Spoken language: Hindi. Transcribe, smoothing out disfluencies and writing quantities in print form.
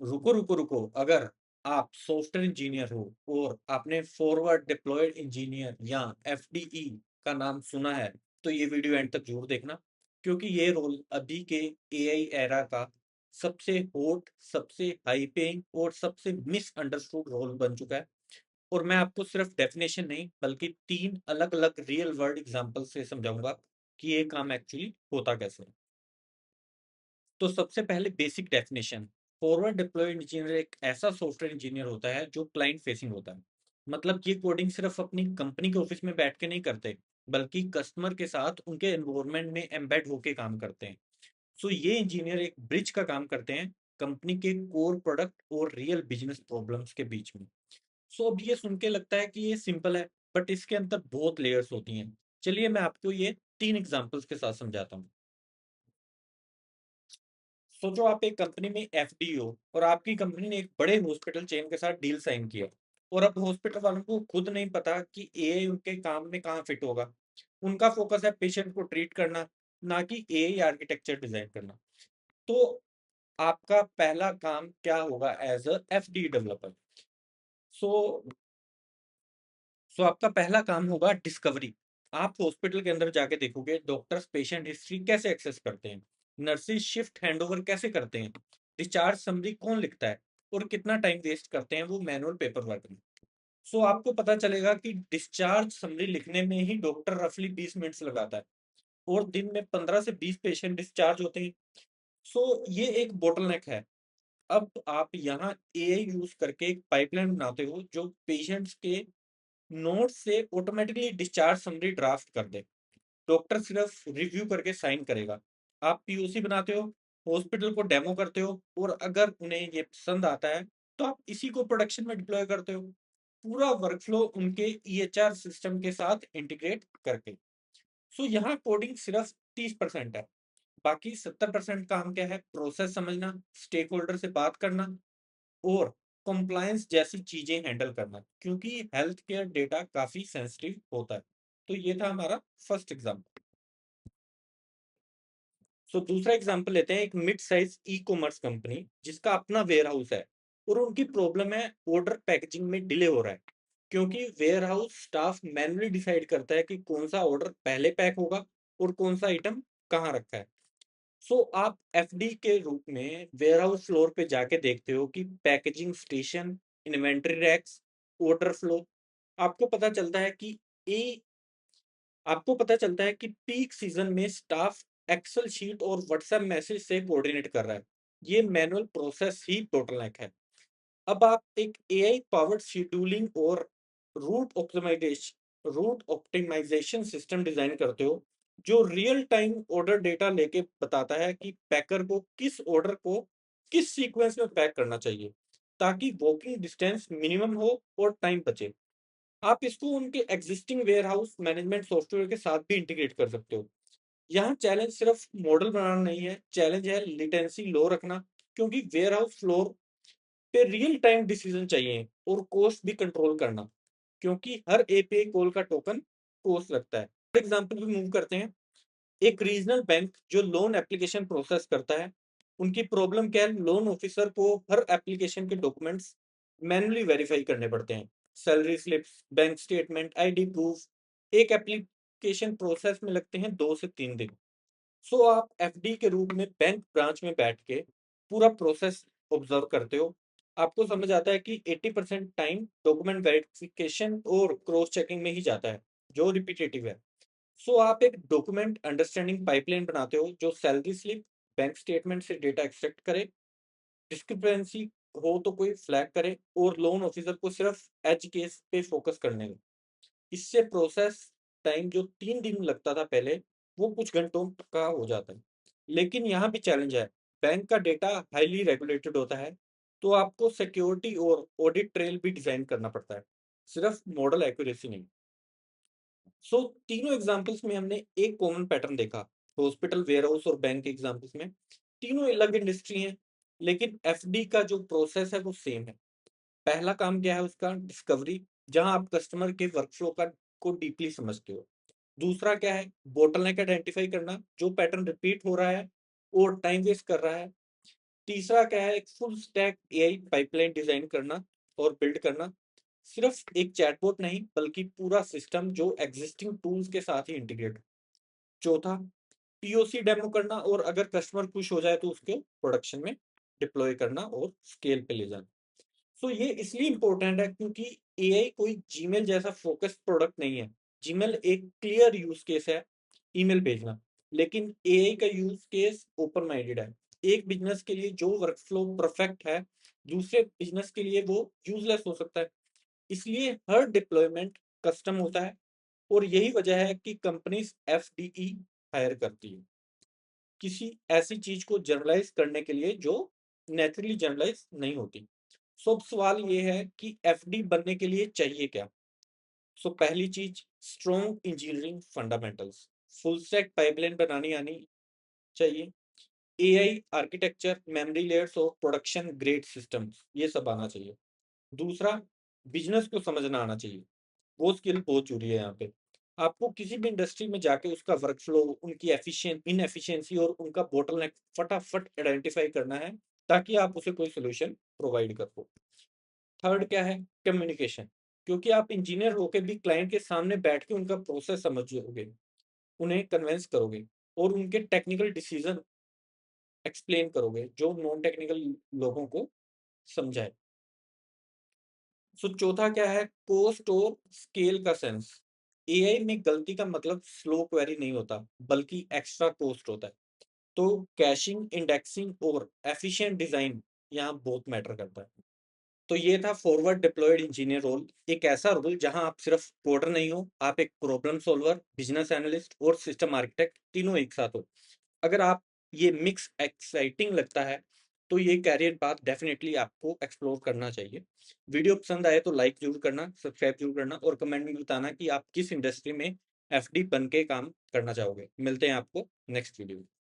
रुको, रुको, रुको। अगर आप सॉफ्टवेयर इंजीनियर हो और आपने फॉरवर्ड डिप्लॉयड इंजीनियर या एफडीई का नाम सुना है, तो ये वीडियो एंड तक ज़रूर देखना, क्योंकि ये रोल अभी के एआई एरा का सबसे हॉट, सबसे हाई पेइंग और सबसे मिसअंडरस्टूड रोल बन चुका है। और मैं आपको सिर्फ डेफिनेशन नहीं, बल्कि 3 अलग-अलग रियल वर्ल्ड एग्ज़ाम्पल से समझाऊँगा कि ये काम एक्चुअली होता कैसे है। तो सबसे पहले basic definition. Forward deployed engineer एक ऐसा सॉफ्टवेयर इंजीनियर होता है जो क्लाइंट फेसिंग होता है। मतलब ये कोडिंग सिर्फ अपनी कंपनी के ऑफिस में बैठ के नहीं करते, बल्कि कस्टमर के साथ उनके एनवायरनमेंट में एम्बेड होके काम करते हैं। सो ये इंजीनियर एक ब्रिज का काम करते हैं कंपनी के कोर प्रोडक्ट और रियल बिजनेस प्रॉब्लम्स के बीच में। सो अब ये सुन के लगता है कि ये सिंपल है, बट इसके अंदर बहुत लेयर्स होती हैं। चलिए मैं आपको ये 3 एग्जांपल्स के साथ समझाता हूँ। सोचो आप एक कंपनी में एफडी हो और आपकी कंपनी ने एक बड़े हॉस्पिटल चेन के साथ डील साइन किया। और अब हॉस्पिटल वालों को खुद नहीं पता कि एआई उनके काम में कहाँ फिट होगा। उनका फोकस है पेशेंट को ट्रीट करना, ना कि एआई आर्किटेक्चर डिजाइन करना। तो आपका पहला काम क्या होगा एज अ एफडी डेवलपर? सो सो आपका पहला काम होगा डिस्कवरी। आप हॉस्पिटल के अंदर जाके देखोगे डॉक्टर्स पेशेंट हिस्ट्री कैसे एक्सेस करते हैं, नर्सिस शिफ्ट हैंडओवर कैसे करते हैं, डिस्चार्ज समरी कौन लिखता है, और कितना टाइम वेस्ट करते हैं वो मैनुअल पेपर वर्क में। सो आपको पता चलेगा कि डिस्चार्ज समरी लिखने में ही डॉक्टर रफली 20 मिनट्स लगाता है, और दिन में 15 से 20 पेशेंट डिस्चार्ज होते हैं। सो ये एक बोटलनेक है। अब आप यहाँ एआई यूज करके एक पाइपलाइन बनाते हो जो पेशेंट्स के नोट से ऑटोमेटिकली डिस्चार्ज समरी ड्राफ्ट कर दे। डॉक्टर सिर्फ रिव्यू करके साइन करेगा। आप पीओसी बनाते हो, हॉस्पिटल को डेमो करते हो, और अगर उन्हें ये पसंद आता है तो आप इसी को प्रोडक्शन में डिप्लॉय करते हो, पूरा वर्कफ्लो उनके ईएचआर सिस्टम के साथ इंटीग्रेट करके। सो यहाँ कोडिंग सिर्फ 30% है। बाकी 70% काम क्या है? प्रोसेस समझना, स्टेक होल्डर से बात करना, और कंप्लायंस जैसी चीजें हैंडल करना, क्योंकि हेल्थ केयर डेटा काफी सेंसिटिव होता है। तो ये था हमारा फर्स्ट एग्जांपल। सो दूसरा एग्जांपल लेते हैं, एक mid size e commerce company जिसका अपना वेयर हाउस है, और उनकी प्रॉब्लम है ऑर्डर पैकेजिंग में डिले हो रहा है, क्योंकि warehouse staff manually decide करता है कि कौन सा ऑर्डर पहले पैक होगा और कौन सा आइटम कहाँ रखा है। सो आप एफडी के रूप में वेयरहाउस फ्लोर पे जाके देखते हो कि packaging station, inventory racks, order flow. आपको पता चलता है कि ए आपको पता चलता है कि पीक सीजन में स्टाफ एक्सेल शीट और व्हाट्सएप मैसेज से कोऑर्डिनेट कर रहा है। ये मैनुअल प्रोसेस ही बोटलनेक है। अब आप एक एआई पावर्ड शेड्यूलिंग और रूट ऑप्टिमाइजेशन सिस्टम डिजाइन करते हो, जो रियल टाइम ऑर्डर डेटा लेके बताता है कि पैकर को किस ऑर्डर को किस सीक्वेंस में पैक करना चाहिए, ताकि वॉकिंग डिस्टेंस मिनिमम हो और टाइम बचे। आप इसको उनके एग्जिस्टिंग वेयरहाउस मैनेजमेंट सॉफ्टवेयर के साथ भी इंटीग्रेट कर सकते हो। यहाँ चैलेंज सिर्फ मॉडल बनाना नहीं है, चैलेंज है लिटेंसी लो रखना, क्योंकि वेयरहाउस फ्लोर पे रियल टाइम डिसीजन चाहिए, और कॉस्ट भी कंट्रोल करना, क्योंकि हर एपीआई कॉल का टोकन कॉस्ट लगता है। एग्जांपल भी मूव करते हैं। एक रीजनल बैंक जो लोन एप्लीकेशन प्रोसेस करता है, उनकी प्रॉब्लम क्या है? लोन ऑफिसर को हर एप्लीकेशन के डॉक्यूमेंट्स मैन्युअली वेरीफाई करने पड़ते हैं। Salary slips, bank statement, ID proof, एक एप्लीकेशन प्रोसेस में लगते हैं 2 से 3 दिन। सो आप एफडी के रूप में बैंक ब्रांच में बैठ के पूरा प्रोसेस ऑब्जर्व करते हो। आपको समझ आता है कि 80% टाइम डॉक्यूमेंट वेरिफिकेशन और क्रॉस चेकिंग में ही जाता है, जो रिपीटेटिव है। सो आप एक डॉक्यूमेंट अंडरस्टैंडिंग पाइपलाइन बनाते हो जो सैलरी स्लिप, बैंक स्टेटमेंट से डेटा एक्सट्रैक्ट करे, डिस्क्रिपेंसी हो तो कोई फ्लैग करे, और लोन ऑफिसर को सिर्फ एज केस पे फोकस करने दो। इससे प्रोसेस टाइम जो 3 दिन लगता था पहले, वो कुछ घंटों का हो जाता है। लेकिन यहाँ भी चैलेंज है। बैंक का डेटा हाईली रेगुलेटेड होता है, तो आपको सिक्योरिटी और ऑडिट ट्रेल भी डिजाइन करना पड़ता है, सिर्फ मॉडल एक्यूरेसी नहीं। सो तीनों एग्जांपल्स में हमने एक कॉमन पैटर्न देखा। हॉस्पिटल, वेयरहाउस और बैंक के एग्जांपल्स में तीनों अलग इंडस्ट्री हैं, लेकिन एफडी का जो प्रोसेस है वो सेम है। पहला काम क्या है उसका? डिस्कवरी, जहां आप कस्टमर के वर्कफ्लो का को डीपली समझते हो। दूसरा क्या है? बोटलनेक आइडेंटिफाई करना, जो पैटर्न रिपीट हो रहा है और टाइम वेस्ट कर रहा है। तीसरा क्या है, एक full stack AI pipeline design करना और बिल्ड करना। सिर्फ एक चैटबॉट नहीं, बल्कि पूरा सिस्टम जो एग्जिस्टिंग टूल्स के साथ ही इंटीग्रेट। चौथा, पीओसी डेमो करना और अगर कस्टमर खुश हो जाए तो उसको प्रोडक्शन में डिप्लॉय करना और स्केल पे ले जाना। सो ये इसलिए इंपॉर्टेंट है क्योंकि एआई कोई जीमेल जैसा फोकस्ड प्रोडक्ट नहीं है। जीमेल एक क्लियर यूज केस है, ईमेल भेजना, लेकिन एआई का यूज केस ओपन माइंडेड है। एक बिजनेस के लिए जो वर्कफ्लो परफेक्ट है, दूसरे बिजनेस के लिए वो यूजलेस हो सकता है। इसलिए हर डिप्लॉयमेंट कस्टम होता है और यही वजह है कि कंपनीज एफडीई हायर करती है, किसी ऐसी चीज को जनरलाइज करने के लिए जो नेचुरली जनरलाइज नहीं होती। सो अब सवाल ये है कि एफडी बनने के लिए चाहिए क्या। सो पहली चीज, strong engineering fundamentals, full stack pipeline बनानी आनी चाहिए, एआई आर्किटेक्चर, मेमोरी लेयर्स और प्रोडक्शन ग्रेड सिस्टम्स, ये सब आना चाहिए। दूसरा, बिजनेस को समझना आना चाहिए, वो स्किल बहुत जरूरी है यहाँ पे। आपको किसी भी इंडस्ट्री में जाके उसका वर्कफ्लो, उनकी एफिशिएंट इनएफिशिएंसी और उनका बोटलनेक फटाफट आइडेंटिफाई करना है, ताकि आप उसे कोई सोल्यूशन प्रोवाइड कर पाओ। थर्ड क्या है, कम्युनिकेशन, क्योंकि आप इंजीनियर होके भी क्लाइंट के सामने बैठ के उनका प्रोसेस समझोगे, उन्हें कन्विंस करोगे और उनके टेक्निकल डिसीजन एक्सप्लेन करोगे जो नॉन टेक्निकल लोगों को समझाए। सो चौथा क्या है, कोस्ट और स्केल का सेंस। एआई में गलती का मतलब स्लो क्वेरी नहीं होता, बल्कि एक्स्ट्रा कॉस्ट होता है। तो कैशिंग, इंडेक्सिंग और एफिशिएंट डिजाइन यहाँ बहुत मैटर करता है। तो ये था फॉरवर्ड डिप्लॉयड इंजीनियर रोल, एक ऐसा रोल जहां आप सिर्फ कोडर नहीं हो, आप एक प्रॉब्लम सॉल्वर, बिजनेस एनालिस्ट और सिस्टम आर्किटेक्ट तीनों एक साथ हो। अगर आप ये मिक्स एक्साइटिंग लगता है तो ये कैरियर पाथ डेफिनेटली आपको एक्सप्लोर करना चाहिए। वीडियो पसंद आए तो लाइक जरूर करना, सब्सक्राइब जरूर करना और कमेंट में बताना कि आप किस इंडस्ट्री में एफडी बन के काम करना चाहोगे। मिलते हैं आपको नेक्स्ट वीडियो में।